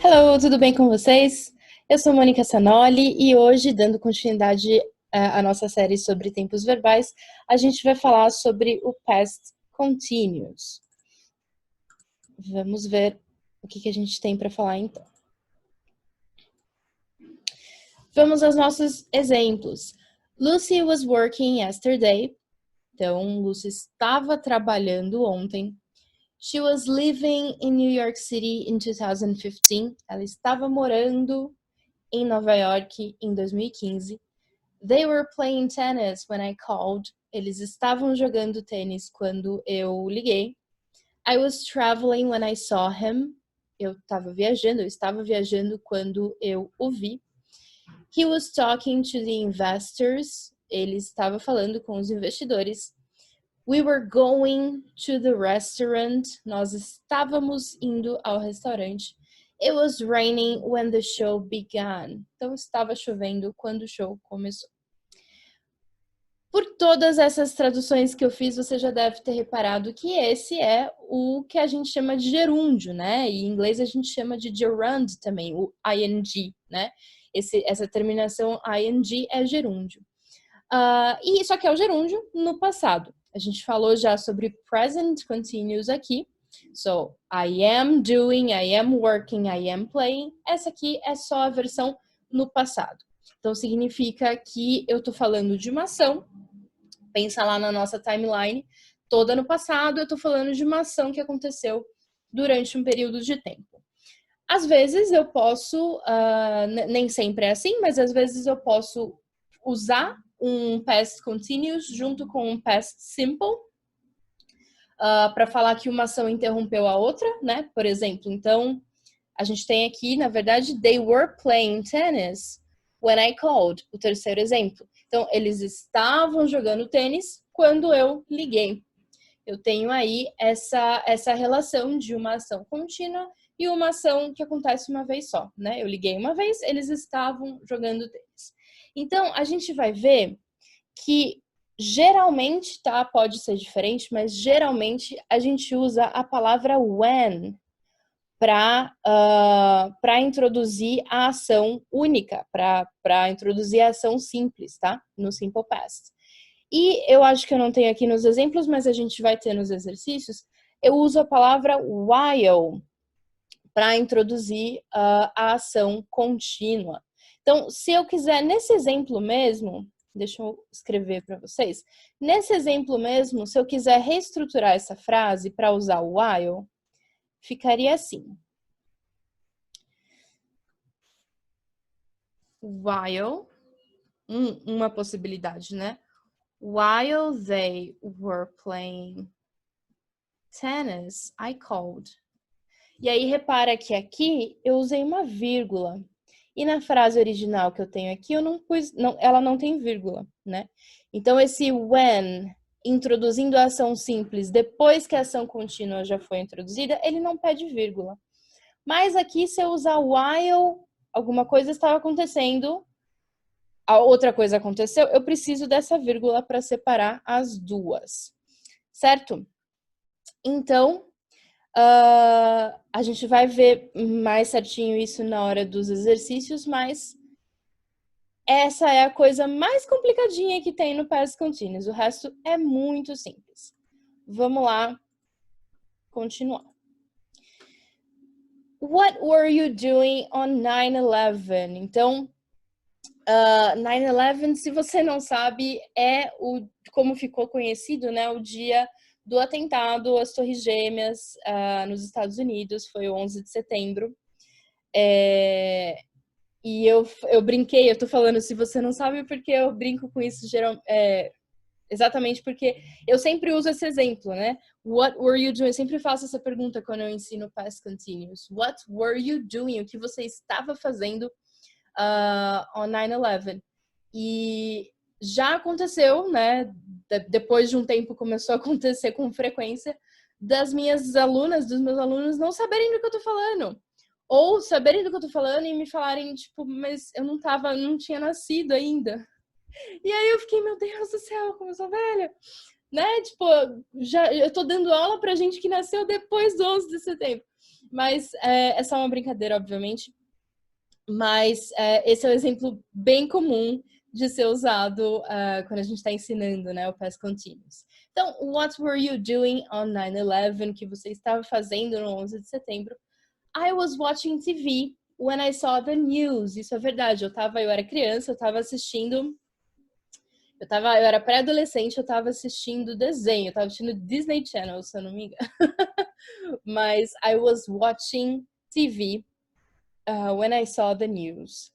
Hello, tudo bem com vocês? Eu sou Mônica Sanoli e hoje, dando continuidade à nossa série sobre tempos verbais, a gente vai falar sobre o past continuous. Vamos ver o que a gente tem para falar então. Vamos aos nossos exemplos. Lucy was working yesterday. Então, Lucy estava trabalhando ontem. She was living in New York City in 2015. Ela estava morando em Nova York em 2015. They were playing tennis when I called. Eles estavam jogando tênis quando eu liguei. I was traveling when I saw him. Eu estava viajando quando eu o vi. He was talking to the investors. Ele estava falando com os investidores. We were going to the restaurant. Nós estávamos indo ao restaurante. It was raining when the show began. Então, estava chovendo quando o show começou. Por todas essas traduções que eu fiz, você já deve ter reparado que esse é o que a gente chama de gerúndio, né? E em inglês a gente chama de gerund também, o ing, né? Essa terminação ing é gerúndio. E isso aqui é o gerúndio no passado. A gente falou já sobre present continuous aqui. So, I am doing, I am working, I am playing. Essa aqui é só a versão no passado. Então, significa que eu tô falando de uma ação. Pensa lá na nossa timeline, toda no passado, eu tô falando de uma ação que aconteceu durante um período de tempo. Às vezes eu posso, nem sempre é assim, mas às vezes eu posso usar um past continuous junto com um past simple para falar que uma ação interrompeu a outra, né? Por exemplo, então a gente tem aqui, na verdade, they were playing tennis when I called, o terceiro exemplo. Então, eles estavam jogando tênis quando eu liguei. Eu tenho aí essa relação de uma ação contínua e uma ação que acontece uma vez só, né? Eu liguei uma vez, eles estavam jogando tênis. Então, a gente vai ver que geralmente, tá? Pode ser diferente, mas geralmente a gente usa a palavra when para introduzir a ação única, para introduzir a ação simples, tá? No Simple Past. E eu acho que eu não tenho aqui nos exemplos, mas a gente vai ter nos exercícios. Eu uso a palavra while para introduzir a ação contínua. Então, se eu quiser, nesse exemplo mesmo, deixa eu escrever para vocês. Nesse exemplo mesmo, se eu quiser reestruturar essa frase para usar o while, ficaria assim. While, uma possibilidade, né? While they were playing tennis, I called. E aí, repara que aqui eu usei uma vírgula. E na frase original que eu tenho aqui, eu não pus, ela não tem vírgula, né? Então, esse when, introduzindo a ação simples, depois que a ação contínua já foi introduzida, ele não pede vírgula. Mas aqui, se eu usar while, alguma coisa estava acontecendo, a outra coisa aconteceu, eu preciso dessa vírgula para separar as duas, certo? Então, a gente vai ver mais certinho isso na hora dos exercícios, mas essa é a coisa mais complicadinha que tem no past continuous. O resto é muito simples. Vamos lá continuar. What were you doing on 9/11? Então, 9/11, se você não sabe, é como ficou conhecido, né, o dia do atentado às Torres Gêmeas nos Estados Unidos, foi o 11 de setembro. E eu brinquei, eu tô falando se você não sabe, porque eu brinco com isso exatamente porque eu sempre uso esse exemplo, né? What were you doing? Eu sempre faço essa pergunta quando eu ensino past continuous. What were you doing? O que você estava fazendo on 9/11? E já aconteceu, né? Depois de um tempo começou a acontecer com frequência das minhas alunas, dos meus alunos não saberem do que eu tô falando. Ou saberem do que eu tô falando e me falarem, tipo, mas eu não tinha nascido ainda. E aí eu fiquei, meu Deus do céu, como eu sou velha. né? Tipo, eu tô dando aula pra gente que nasceu depois do 11 de setembro. Mas é só uma brincadeira, obviamente. Mas esse é um exemplo bem comum de ser usado quando a gente está ensinando, né, o past continuous. Então, what were you doing on 9/11? Que você estava fazendo no 11 de setembro? I was watching TV when I saw the news. Isso é verdade. Eu era criança, eu estava assistindo. Eu era pré-adolescente, eu estava assistindo desenho, eu estava assistindo Disney Channel, se eu não me engano. Mas I was watching TV when I saw the news.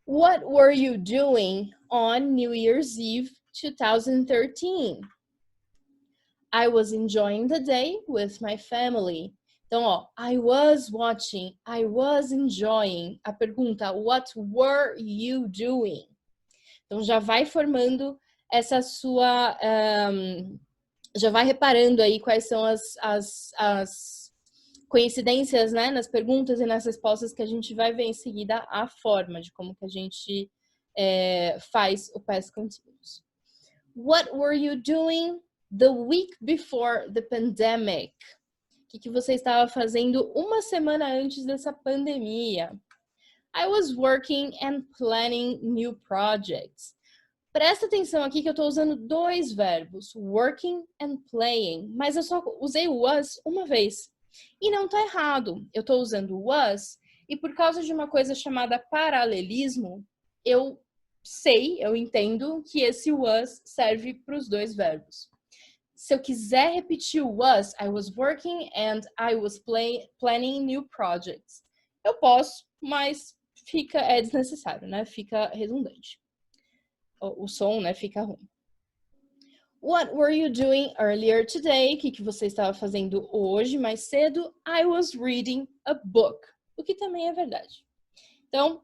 What were you doing on New Year's Eve 2013? I was enjoying the day with my family. Então, ó, I was watching, I was enjoying. A pergunta, what were you doing? Então, já vai formando essa sua... já vai reparando aí quais são as coincidências, né, nas perguntas e nas respostas que a gente vai ver em seguida a forma de como que a gente faz o past continuous. What were you doing the week before the pandemic? O que você estava fazendo uma semana antes dessa pandemia? I was working and planning new projects. Presta atenção aqui que eu estou usando dois verbos, working and playing, mas eu só usei o was uma vez. E não tá errado. Eu estou usando was e por causa de uma coisa chamada paralelismo, eu entendo que esse was serve para os dois verbos. Se eu quiser repetir o was, I was working and I was planning new projects. Eu posso, mas é desnecessário, né? Fica redundante. O som, né, fica ruim. What were you doing earlier today? O que você estava fazendo hoje, mais cedo? I was reading a book. O que também é verdade. Então,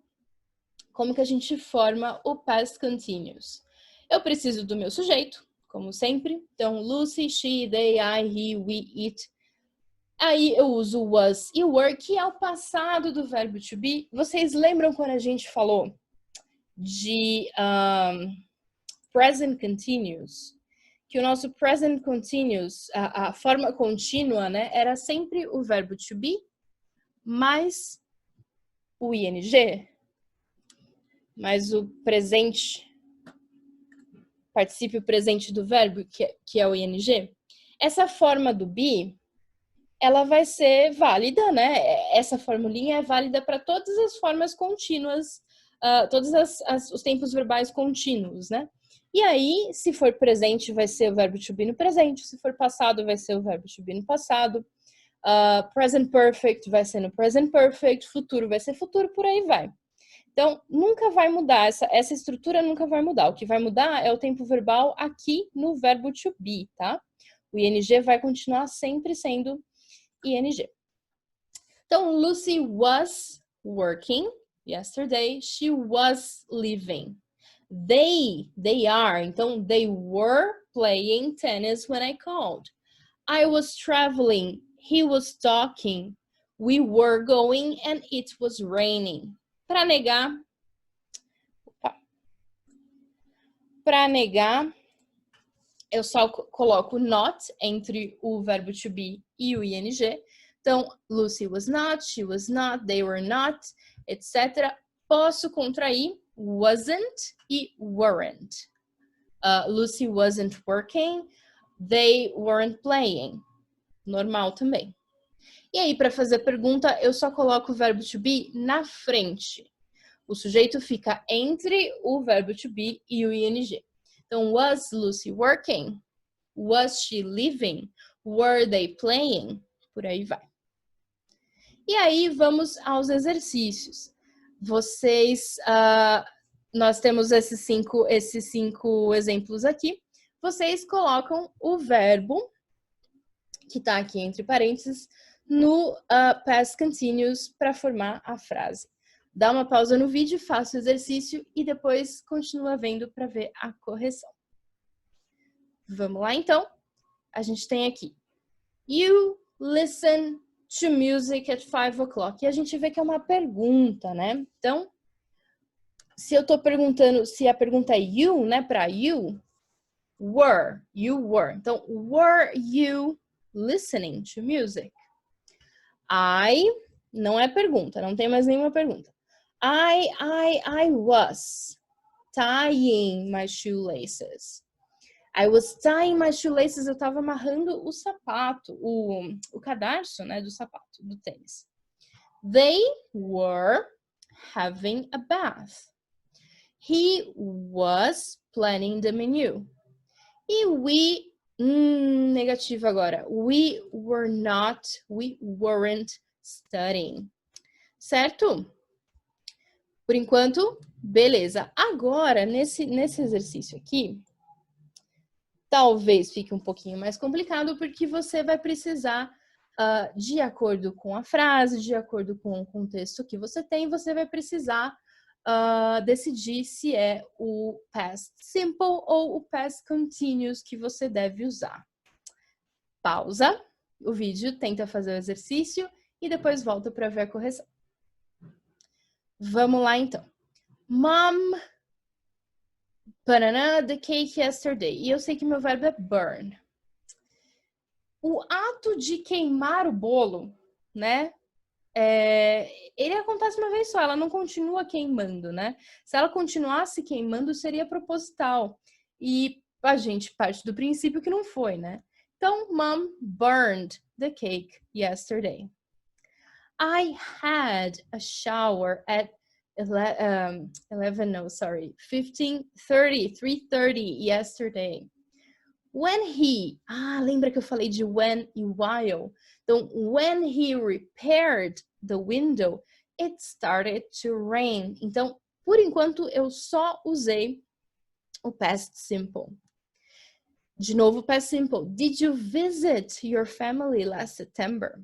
como que a gente forma o past continuous? Eu preciso do meu sujeito, como sempre. Então, Lucy, she, they, I, he, we, it. Aí eu uso was e were, que é o passado do verbo to be. Vocês lembram quando a gente falou de present continuous? Que o nosso present continuous, a forma contínua, né, era sempre o verbo to be mais o ing, mais o presente, particípio presente do verbo, que é o ing. Essa forma do be, ela vai ser válida, né? Essa formulinha é válida para todas as formas contínuas, todos os tempos verbais contínuos, né? E aí, se for presente, vai ser o verbo to be no presente. Se for passado, vai ser o verbo to be no passado. Present perfect vai ser no present perfect. Futuro vai ser futuro, por aí vai. Então, nunca vai mudar. Essa estrutura nunca vai mudar. O que vai mudar é o tempo verbal aqui no verbo to be, tá? O ing vai continuar sempre sendo ing. Então, Lucy was working yesterday. She was leaving. They are. Então, they were playing tennis when I called. I was traveling. He was talking. We were going and it was raining. Para negar, eu só coloco not entre o verbo to be e o ing. Então, Lucy was not, she was not, they were not, etc. Posso contrair wasn't e weren't. Lucy wasn't working, they weren't playing. Normal também. E aí, para fazer a pergunta, eu só coloco o verbo to be na frente. O sujeito fica entre o verbo to be e o ing. Então, was Lucy working? Was she leaving? Were they playing? Por aí vai. E aí, vamos aos exercícios. Nós temos esses cinco exemplos aqui. Vocês colocam o verbo, que está aqui entre parênteses, no past continuous para formar a frase. Dá uma pausa no vídeo, faça o exercício e depois continua vendo para ver a correção. Vamos lá, então? A gente tem aqui. You listen to music at 5 o'clock. E a gente vê que é uma pergunta, né? Então, se eu tô perguntando, se a pergunta é you, né, para you, Were, you were. Então, were you listening to music? I, não é pergunta, não tem mais nenhuma pergunta. I was tying my shoelaces. I was tying my shoelaces, eu estava amarrando o sapato, o cadarço, né, do sapato, do tênis. They were having a bath. He was planning the menu. E we, negativo agora. We weren't studying. Certo? Por enquanto, beleza. Agora, nesse exercício aqui, talvez fique um pouquinho mais complicado, porque você vai precisar, de acordo com a frase, de acordo com o contexto que você tem, você vai precisar decidir se é o past simple ou o past continuous que você deve usar. Pausa o vídeo, tenta fazer o exercício e depois volta para ver a correção. Vamos lá, então. Mom banana the cake yesterday. E eu sei que meu verbo é burn. O ato de queimar o bolo, né? Ele acontece uma vez só, ela não continua queimando, né? Se ela continuasse queimando, seria proposital. E a gente parte do princípio que não foi, né? Então, Mom burned the cake yesterday. I had a shower at 3:30 yesterday. When he, lembra que eu falei de when e while? Então, when he repaired the window, it started to rain. Então, por enquanto, eu só usei o past simple. De novo, past simple. Did you visit your family last September?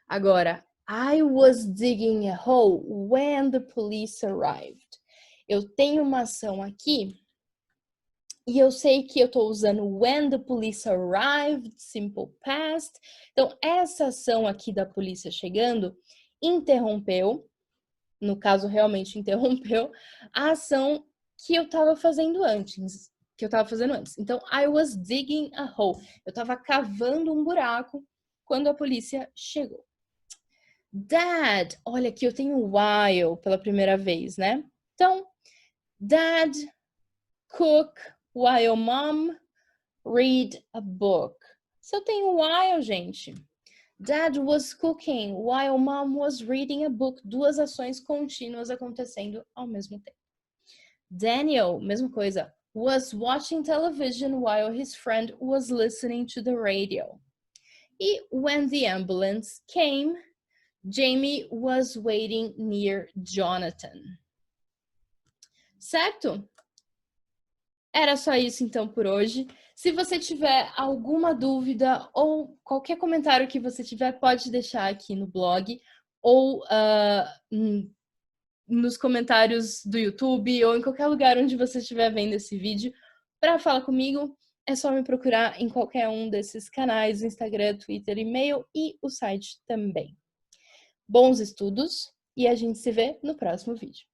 Agora, I was digging a hole when the police arrived. Eu tenho uma ação aqui e eu sei que eu estou usando when the police arrived, simple past. Então, essa ação aqui da polícia chegando interrompeu, no caso, realmente interrompeu, a ação que eu estava fazendo antes. Então, I was digging a hole. Eu estava cavando um buraco quando a polícia chegou. Dad, olha aqui, eu tenho while pela primeira vez, né? Então, Dad cook while mom read a book. Se eu tenho while, gente. Dad was cooking while mom was reading a book. Duas ações contínuas acontecendo ao mesmo tempo. Daniel, mesma coisa. Was watching television while his friend was listening to the radio. E when the ambulance came, Jamie was waiting near Jonathan. Certo? Era só isso então por hoje. Se você tiver alguma dúvida ou qualquer comentário que você tiver, pode deixar aqui no blog ou nos comentários do YouTube ou em qualquer lugar onde você estiver vendo esse vídeo. Para falar comigo, é só me procurar em qualquer um desses canais, Instagram, Twitter, e-mail e o site também. Bons estudos e a gente se vê no próximo vídeo.